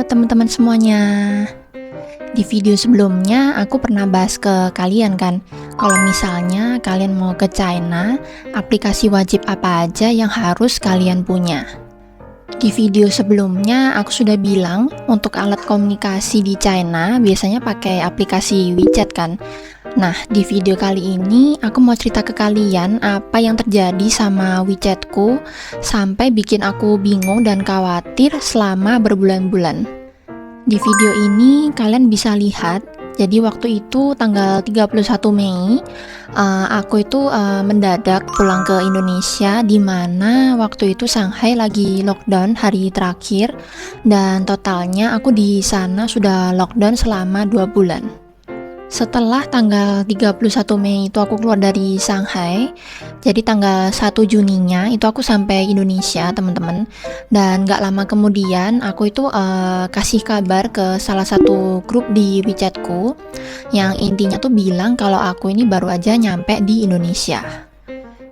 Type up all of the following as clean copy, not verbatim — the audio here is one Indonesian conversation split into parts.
teman-teman semuanya. Di video sebelumnya aku pernah bahas ke kalian kan, kalau misalnya kalian mau ke China, aplikasi wajib apa aja yang harus kalian punya. Di video sebelumnya aku sudah bilang untuk alat komunikasi di China biasanya pakai aplikasi WeChat kan. Nah, di video kali ini aku mau cerita ke kalian apa yang terjadi sama WeChatku sampai bikin aku bingung dan khawatir selama berbulan-bulan. Di video ini kalian bisa lihat, jadi waktu itu tanggal 31 Mei, aku itu mendadak pulang ke Indonesia, di mana waktu itu Shanghai lagi lockdown hari terakhir, dan totalnya aku di sana sudah lockdown selama 2 bulan. Setelah tanggal 31 Mei itu aku keluar dari Shanghai, jadi tanggal 1 Juninya itu aku sampai Indonesia teman-teman. Dan gak lama kemudian aku itu kasih kabar ke salah satu grup di WeChatku yang intinya tuh bilang kalau aku ini baru aja nyampe di Indonesia.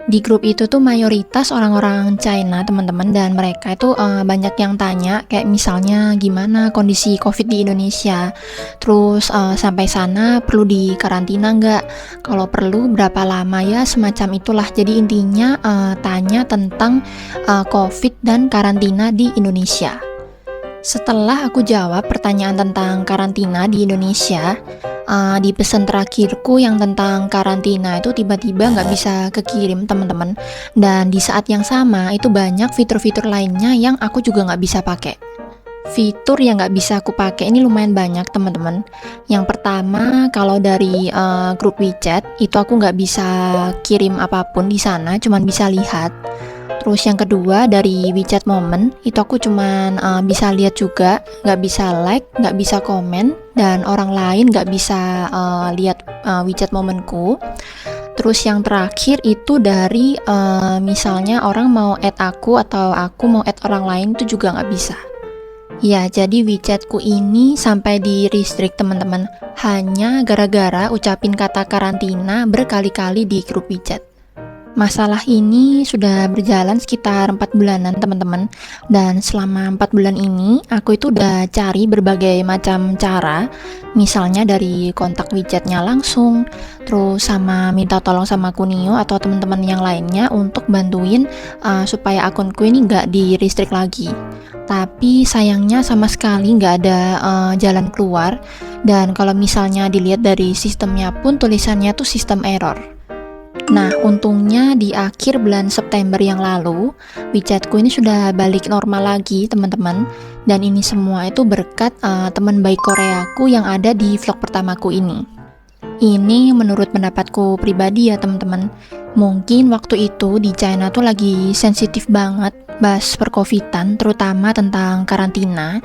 Di grup itu tuh mayoritas orang-orang China teman-teman, dan mereka itu banyak yang tanya kayak misalnya gimana kondisi COVID di Indonesia, terus sampai sana perlu dikarantina nggak, kalau perlu berapa lama ya, semacam itulah. Jadi intinya tanya tentang COVID dan karantina di Indonesia. Setelah aku jawab pertanyaan tentang karantina di Indonesia, di pesan terakhirku yang tentang karantina itu tiba-tiba nggak bisa kekirim teman-teman. Dan di saat yang sama itu banyak fitur-fitur lainnya yang aku juga nggak bisa pakai. Fitur yang nggak bisa aku pakai ini lumayan banyak teman-teman. Yang pertama, kalau dari grup WeChat itu aku nggak bisa kirim apapun di sana, cuman bisa lihat. Terus yang kedua, dari WeChat Moment itu aku cuman bisa lihat juga, nggak bisa like, nggak bisa komen, dan orang lain nggak bisa lihat WeChat Momentku. Terus yang terakhir itu dari misalnya orang mau add aku atau aku mau add orang lain itu juga nggak bisa. Ya, jadi WeChatku ini sampai di restrict teman-teman, hanya gara-gara ucapin kata karantina berkali-kali di grup WeChat. Masalah ini sudah berjalan sekitar 4 bulanan teman-teman, dan selama 4 bulan ini aku itu udah cari berbagai macam cara, misalnya dari kontak WeChatnya langsung, terus sama minta tolong sama Kunio atau teman-teman yang lainnya untuk bantuin supaya akunku ini nggak di restrict lagi. Tapi sayangnya sama sekali nggak ada jalan keluar, dan kalau misalnya dilihat dari sistemnya pun tulisannya tuh sistem error. Nah, untungnya di akhir bulan September yang lalu, WeChatku ini sudah balik normal lagi, teman-teman. Dan ini semua itu berkat teman baik Koreaku yang ada di vlog pertamaku ini. Ini menurut pendapatku pribadi ya, teman-teman. Mungkin waktu itu di China tuh lagi sensitif banget bahas percovidan, terutama tentang karantina.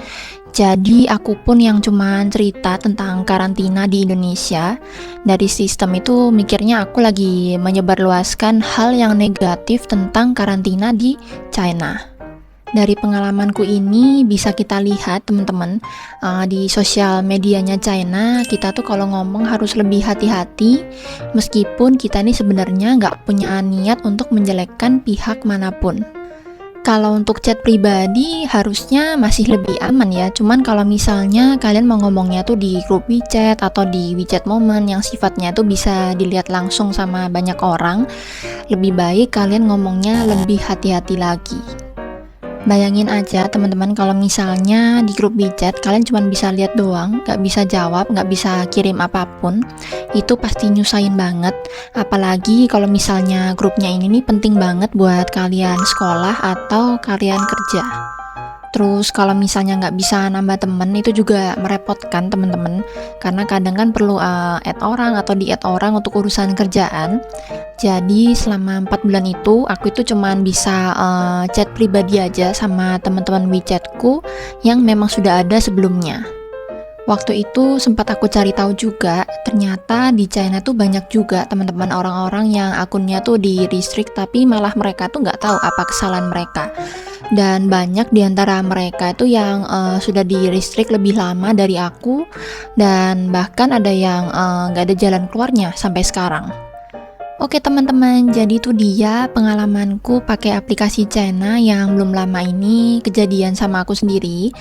Jadi aku pun yang cuma cerita tentang karantina di Indonesia, dari sistem itu mikirnya aku lagi menyebarluaskan hal yang negatif tentang karantina di China. Dari pengalamanku ini bisa kita lihat teman-teman, di sosial medianya China kita tuh kalau ngomong harus lebih hati-hati, meskipun kita ini sebenarnya nggak punya niat untuk menjelekkan pihak manapun. Kalau untuk chat pribadi harusnya masih lebih aman ya, cuman kalau misalnya kalian mau ngomongnya tuh di grup WeChat atau di WeChat Moment yang sifatnya tuh bisa dilihat langsung sama banyak orang, lebih baik kalian ngomongnya lebih hati-hati lagi. Bayangin aja teman-teman kalau misalnya di grup WeChat kalian cuma bisa lihat doang, gak bisa jawab, gak bisa kirim apapun, itu pasti nyusahin banget. Apalagi kalau misalnya grupnya ini nih penting banget buat kalian sekolah atau kalian kerja. Terus kalau misalnya nggak bisa nambah temen itu juga merepotkan teman-teman, karena kadang kan perlu add orang atau di-add orang untuk urusan kerjaan. Jadi selama 4 bulan itu aku itu cuman bisa chat pribadi aja sama teman-teman WeChatku yang memang sudah ada sebelumnya. Waktu itu sempat aku cari tahu juga, ternyata di China tuh banyak juga teman-teman orang-orang yang akunnya tuh di restrict, tapi malah mereka tuh nggak tahu apa kesalahan mereka. Dan banyak di antara mereka itu yang sudah di restrict lebih lama dari aku, dan bahkan ada yang nggak ada jalan keluarnya sampai sekarang. Oke teman-teman, jadi itu dia pengalamanku pakai aplikasi China yang belum lama ini kejadian sama aku sendiri.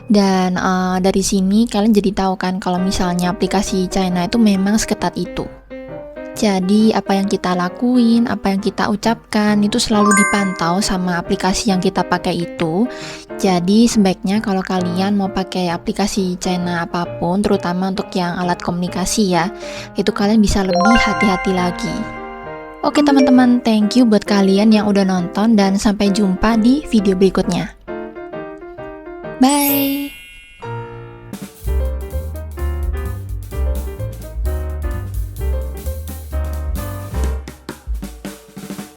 Dan dari sini kalian jadi tahu kan kalau misalnya aplikasi China itu memang seketat itu. Jadi apa yang kita lakuin, apa yang kita ucapkan itu selalu dipantau sama aplikasi yang kita pakai itu. Jadi sebaiknya kalau kalian mau pakai aplikasi China apapun, terutama untuk yang alat komunikasi ya, itu kalian bisa lebih hati-hati lagi. Oke teman-teman, thank you buat kalian yang udah nonton dan sampai jumpa di video berikutnya. Bye!